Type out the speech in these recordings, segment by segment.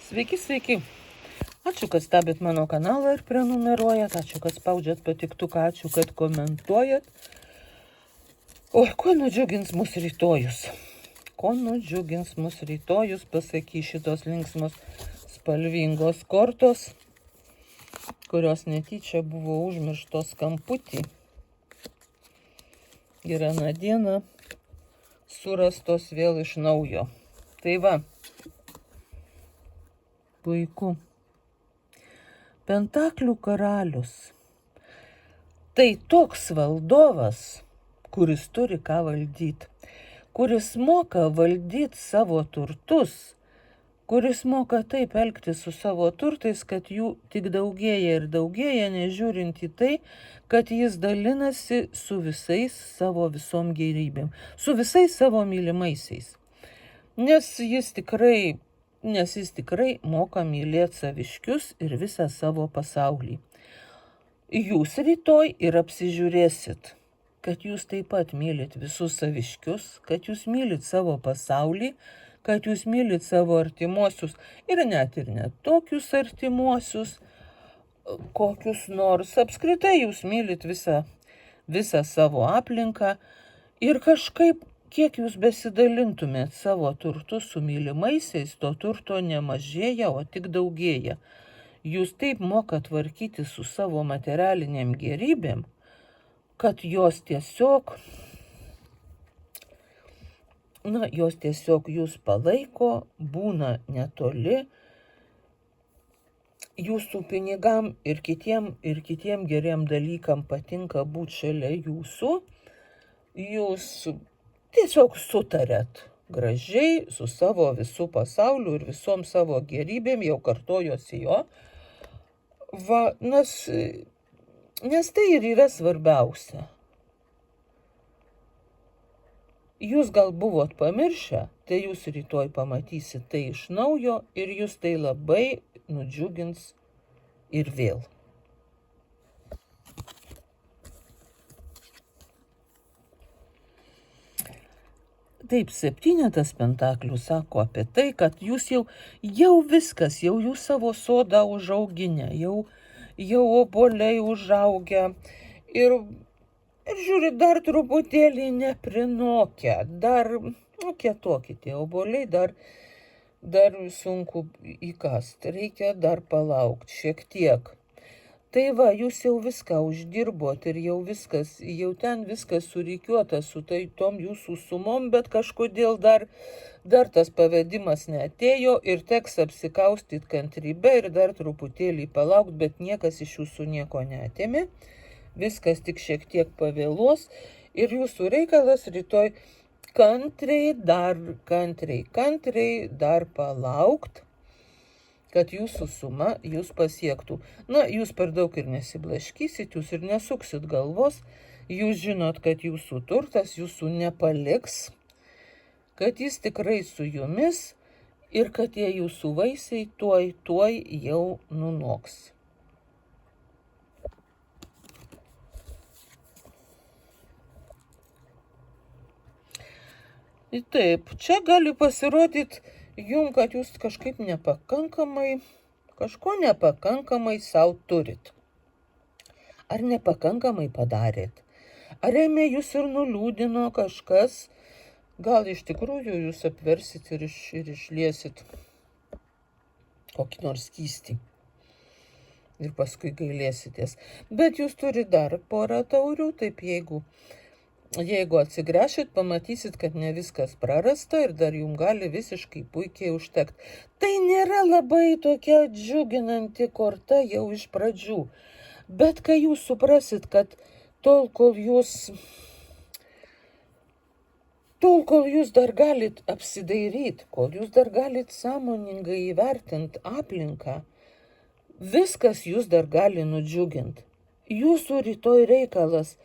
Sveiki, sveiki. Ačiū, kad stebit mano kanalą ir prenumeruojat. Ačiū, kad spaudžiat patiktuką. Ačiū, kad komentuojat. O kuo nudžiugins mus rytojus? Ko nudžiugins mus rytojus, pasakys šitos linksmos spalvingos kortos, kurios netyčia buvo užmirštos kamputį. Ir aną dieną surastos vėl iš naujo. Tai va, puiku. Pentaklių karalius. Tai toks valdovas, kuris turi ką valdyti, kuris moka valdyti savo turtus, kuris moka taip elgtis su savo turtais, kad jų tik daugėja ir daugėja, nežiūrint į tai, kad jis dalinasi su visais savo visom gėrybėm, su visais savo mylimaisiais. Nes jis tikrai moka mylėti saviškius ir visą savo pasaulį. Jūs rytoj ir apsižiūrėsit, kad jūs taip pat mylit visus saviškius, kad jūs mylit savo pasaulį, kad jūs mylit savo artimuosius ir net tokius artimuosius, kokius nors. Apskritai jūs mylit visą savo aplinką ir kažkaip, kiek jūs besidalintumėt savo turtu su mylimaisiais, to turto nemažėja, o tik daugėja. Jūs taip mokat tvarkyti su savo materialiniam gėrybėm, kad jos tiesiog jūs palaiko, būna netoli, jūsų pinigam ir kitiem geriem dalykam patinka būti šalia jūsų, jūs tiesiog sutarėt gražiai su savo visų pasauliu ir visom savo gėrybėm, jau kartojosi jo. Va, nes tai ir yra svarbiausia. Jūs gal buvot pamiršę, tai jūs rytoj pamatysit tai iš naujo ir jūs tai labai nudžiugins ir vėl. Taip, 7 pentaklių sako apie tai, kad jūs jau viskas, jau jūs savo sodą užauginę, jau obuoliai užaugę ir žiūri, dar truputėlį neprinokę, dar kietoki tie obuoliai, dar sunku įkast, reikia dar palaukti šiek tiek. Tai va, jūs jau viską uždirbot ir jau ten viskas surikiuota su tom jūsų sumom, bet kažkodėl dar tas pavedimas neatėjo ir teks apsikaustyti kantrybę ir dar truputėlį palaukti, bet niekas iš jūsų nieko neatėmė, viskas tik šiek tiek pavėluos ir jūsų reikalas rytoj kantriai dar palaukti, kad jūsų suma jūs pasiektų. Jūs per daug ir nesiblaškysit, jūs ir nesuksit galvos, jūs žinot, kad jūsų turtas jūsų nepaliks, kad jis tikrai su jumis ir kad tie jūsų vaisiai tuoj jau nunoks. Taip, čia gali pasirodyti jum, kad jūs kažkaip kažko nepakankamai savo turit. Ar nepakankamai padarėt? Ar ėmė jūs ir nuliūdino kažkas? Gal iš tikrųjų jūs apversit ir išliesit kokį nors skystį. Ir paskui gailėsitės. Bet jūs turite dar porą taurių, taip jeigu atsigręšit, pamatysit, kad ne viskas prarasta ir dar jums gali visiškai puikiai užtekti. Tai nėra labai tokia džiuginanti korta jau iš pradžių. Bet kai jūs suprasit, kad tol, kol jūs dar galit apsidairyti, kol jūs dar galit sąmoningai įvertinti aplinką, viskas jūs dar gali nudžiuginti. Jūsų rytoj reikalas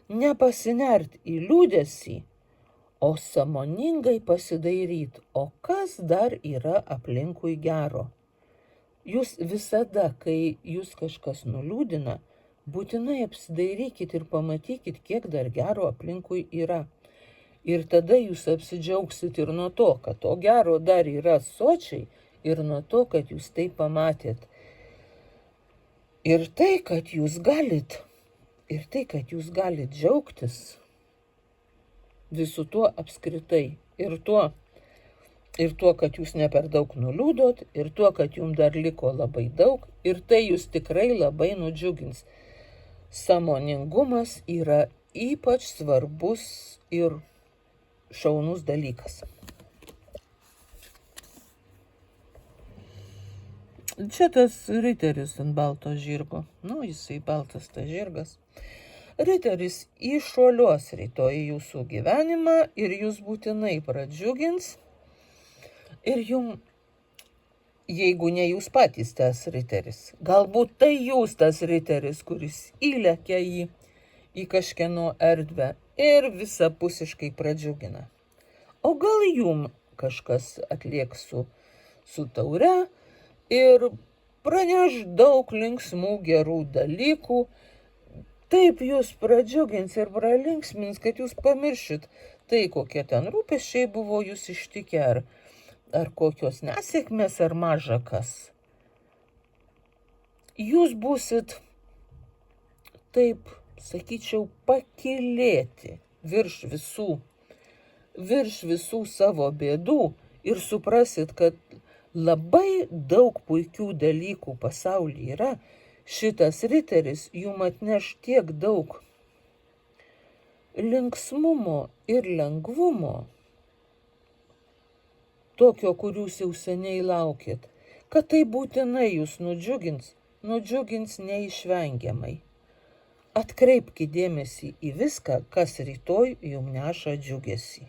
nepasinert į liūdesį, o sąmoningai pasidairyti, o kas dar yra aplinkui gero. Jūs visada, kai jūs kažkas nuliūdina, būtinai apsidairykit ir pamatykit, kiek dar gero aplinkui yra. Ir tada jūs apsidžiaugsit ir nuo to, kad to gero dar yra sočiai ir nuo to, kad jūs tai pamatėt. Ir tai, kad jūs galit džiaugtis visų tuo apskritai. Ir tuo, kad jūs ne per daug nuliūdot, ir tuo, kad jums dar liko labai daug, ir tai jūs tikrai labai nudžiugins. Sąmoningumas yra ypač svarbus ir šaunus dalykas. Čia tas riteris ant balto žirgo. Jisai baltas tas žirgas. Riteris įšuoliuos rytoj į jūsų gyvenimą ir jūs būtinai pradžiugins. Ir jums, jeigu ne jūs patys tas riteris, galbūt tai jūs tas riteris, kuris įlekia į kažkieno erdvę ir visapusiškai pradžiugina. O gal jums kažkas atlieks su taure ir praneš daug linksmų gerų dalykų. Taip jūs pradžiugins ir pralinksmins, kad jūs pamiršit tai, kokie ten rūpesčiai buvo jūs ištikę, ar kokios nesėkmės, ar maža kas. Jūs būsit, taip sakyčiau, pakylėti virš visų savo bėdų ir suprasit, kad labai daug puikių dalykų pasaulyje yra. Šitas riteris jums atneš tiek daug linksmumo ir lengvumo, tokio, kur jūs jau seniai laukėt, kad tai būtinai jūs nudžiugins neišvengiamai. Atkreipkite dėmesį į viską, kas rytoj jums neša džiugesį.